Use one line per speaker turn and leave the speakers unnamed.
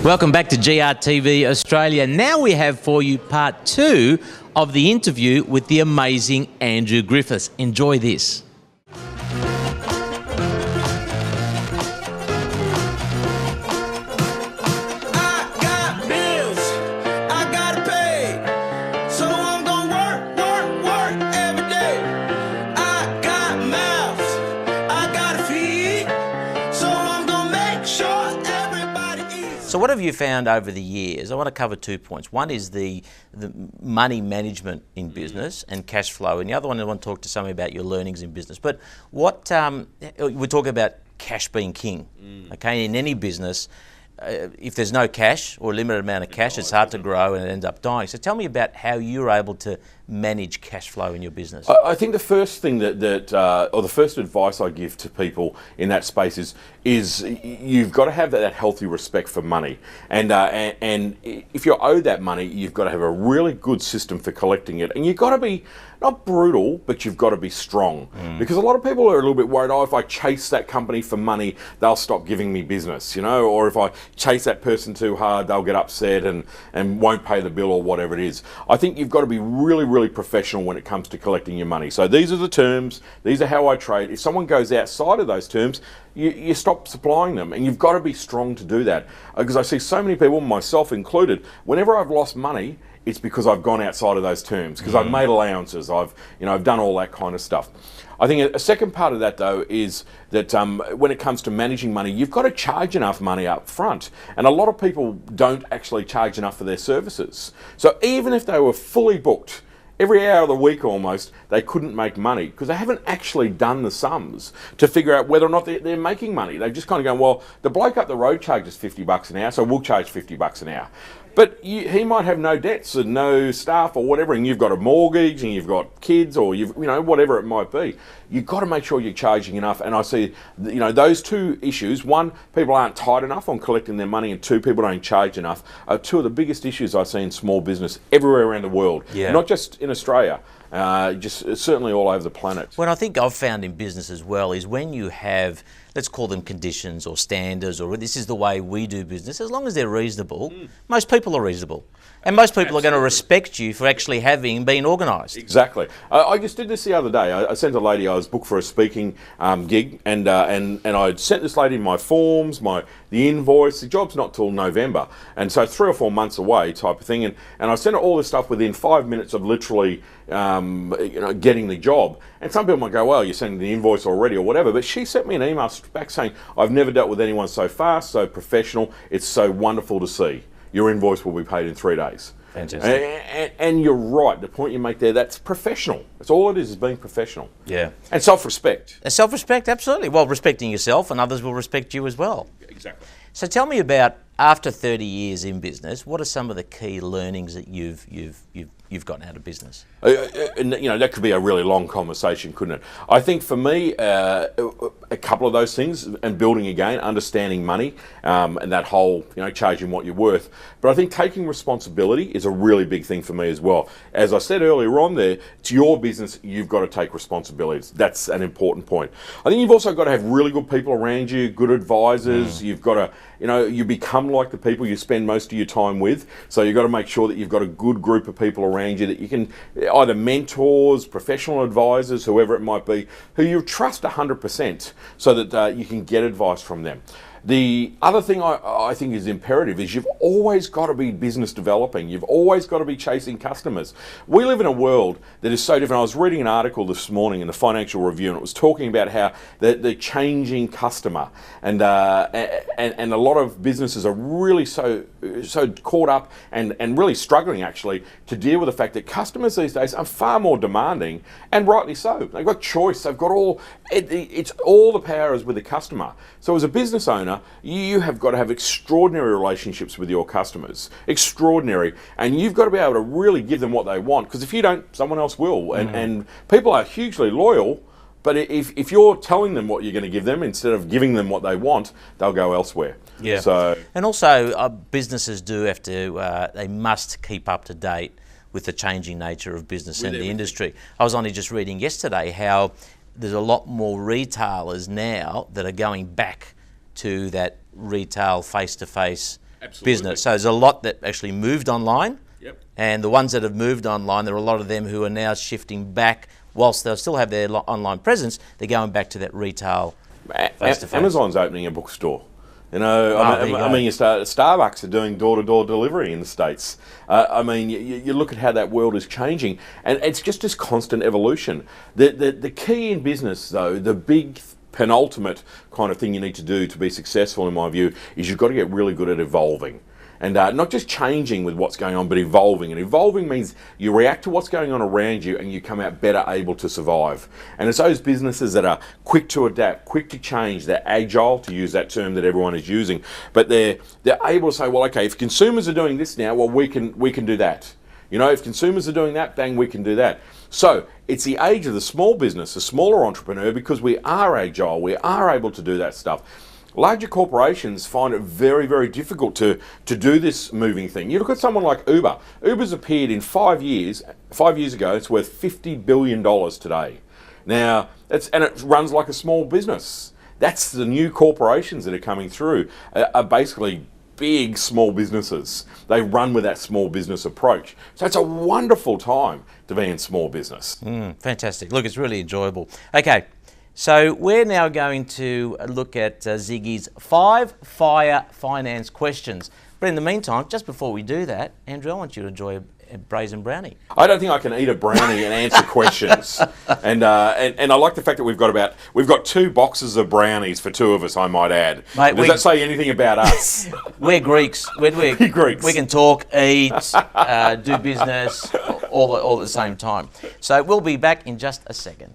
Welcome back to GRTV Australia. Now we have for you part 2 of the interview with the amazing Andrew Griffiths. Enjoy this. So what have you found over the years? I want to cover 2 points. One is the money management in business and cash flow, and the other one I want to talk to somebody about your learnings in business. But what we're talking about cash being king. Okay, in any business, if there's no cash or a limited amount of cash, it's hard to grow and it ends up dying. So tell me about how you're able to manage cash flow in your business.
I think the first thing or the first advice I give to people in that space is you've got to have that healthy respect for money, and if you're owed that money, you've got to have a really good system for collecting it, and you've got to be not brutal, but you've got to be strong, because a lot of people are a little bit worried, if I chase that company for money, they'll stop giving me business, or if I chase that person too hard, they'll get upset and won't pay the bill or whatever it is. I think you've got to be really professional when it comes to collecting your money. So these are the terms, these are how I trade. If someone goes outside of those terms, you stop supplying them, and you've got to be strong to do that. Because I see so many people, myself included, whenever I've lost money, it's because I've gone outside of those terms, because I've made allowances, I've done all that kind of stuff. I think a second part of that, though, is that when it comes to managing money, you've got to charge enough money up front. And a lot of people don't actually charge enough for their services. So even if they were fully booked, every hour of the week almost, they couldn't make money because they haven't actually done the sums to figure out whether or not they're making money. They've just kind of gone, well, the bloke up the road charges $50 an hour, so we'll charge $50 an hour. But he might have no debts and no staff or whatever, and you've got a mortgage and you've got kids or whatever it might be. You've got to make sure you're charging enough. And I see, those two issues. One, people aren't tight enough on collecting their money, and two, people don't charge enough. Are two of the biggest issues I see in small business everywhere around the world. Yeah. Not just in Australia. Just certainly all over the planet.
What I think I've found in business as well is when you have, let's call them conditions or standards, or this is the way we do business, as long as they're reasonable, most people are reasonable. And most people are going to respect you for actually having been organised.
Exactly. I just did this the other day. I sent a lady, I was booked for a speaking gig, and I'd sent this lady my forms, the invoice. The job's not till November, and so 3 or 4 months away type of thing. And I sent her all this stuff within 5 minutes of literally getting the job. And some people might go, well, you're sending the invoice already or whatever, but she sent me an email back saying, I've never dealt with anyone so fast, so professional. It's so wonderful to see. Your invoice will be paid in 3 days.
Fantastic.
And you're right, the point you make there, that's professional. That's all it is being professional.
Yeah.
And self-respect.
Self-respect, absolutely. Well, respecting yourself, and others will respect you as well.
Exactly.
So tell me about, after 30 years in business, what are some of the key learnings that you've gotten out of business?
That could be a really long conversation, couldn't it? I think for me, a couple of those things, and building again, understanding money, and that whole, charging what you're worth. But I think taking responsibility is a really big thing for me as well. As I said earlier on there, it's your business, you've got to take responsibilities. That's an important point. I think you've also got to have really good people around you, good advisors. You've got to, you become like the people you spend most of your time with. So you've got to make sure that you've got a good group of people around you that you can, either mentors, professional advisors, whoever it might be, who you trust 100%, so that you can get advice from them. The other thing I think is imperative is you've always got to be business developing. You've always got to be chasing customers. We live in a world that is so different. I was reading an article this morning in the Financial Review, and it was talking about how the changing customer, and a lot of businesses are really so caught up and really struggling actually to deal with the fact that customers these days are far more demanding, and rightly so. They've got choice. They've got it's all the power is with the customer. So as a business owner, you have got to have extraordinary relationships with your customers. Extraordinary. And you've got to be able to really give them what they want, because if you don't, someone else will. And people are hugely loyal, but if you're telling them what you're going to give them instead of giving them what they want, they'll go elsewhere.
Yeah.
So,
and also businesses do have to, they must keep up to date with the changing nature of business and the industry. I was only just reading yesterday how there's a lot more retailers now that are going back to that retail face-to-face business. So there's a lot that actually moved online.
Yep.
And the ones that have moved online, there are a lot of them who are now shifting back. Whilst they'll still have their online presence, they're going back to that retail face-to-face.
Amazon's opening a bookstore. You know, Starbucks are doing door-to-door delivery in the States. You look at how that world is changing, and it's just this constant evolution. The key in business, though, the big penultimate kind of thing you need to do to be successful, in my view, is you've got to get really good at evolving. And not just changing with what's going on, but evolving. And evolving means you react to what's going on around you and you come out better able to survive. And it's those businesses that are quick to adapt, quick to change, they're agile, to use that term that everyone is using, but they're able to say, well, okay, if consumers are doing this now, well, we can do that. You know, if consumers are doing that, bang, we can do that. So it's the age of the small business, the smaller entrepreneur, because we are agile, we are able to do that stuff. Larger corporations find it very, very difficult to do this moving thing. You look at someone like Uber. Uber's appeared in 5 years. 5 years ago, it's worth $50 billion today. Now, and it runs like a small business. That's the new corporations that are coming through, are basically big small businesses. They run with that small business approach. So it's a wonderful time to be in small business.
Fantastic. Look, it's really enjoyable. Okay. So we're now going to look at Ziggy's 5 fire finance questions. But in the meantime, just before we do that, Andrew, I want you to enjoy a brazen brownie.
I don't think I can eat a brownie and answer questions. And I like the fact that we've got 2 boxes of brownies for 2 of us, I might add. Mate, does that say anything about us?
We're Greeks. We're
Greeks.
We can talk, eat, do business, all at the same time. So we'll be back in just a second.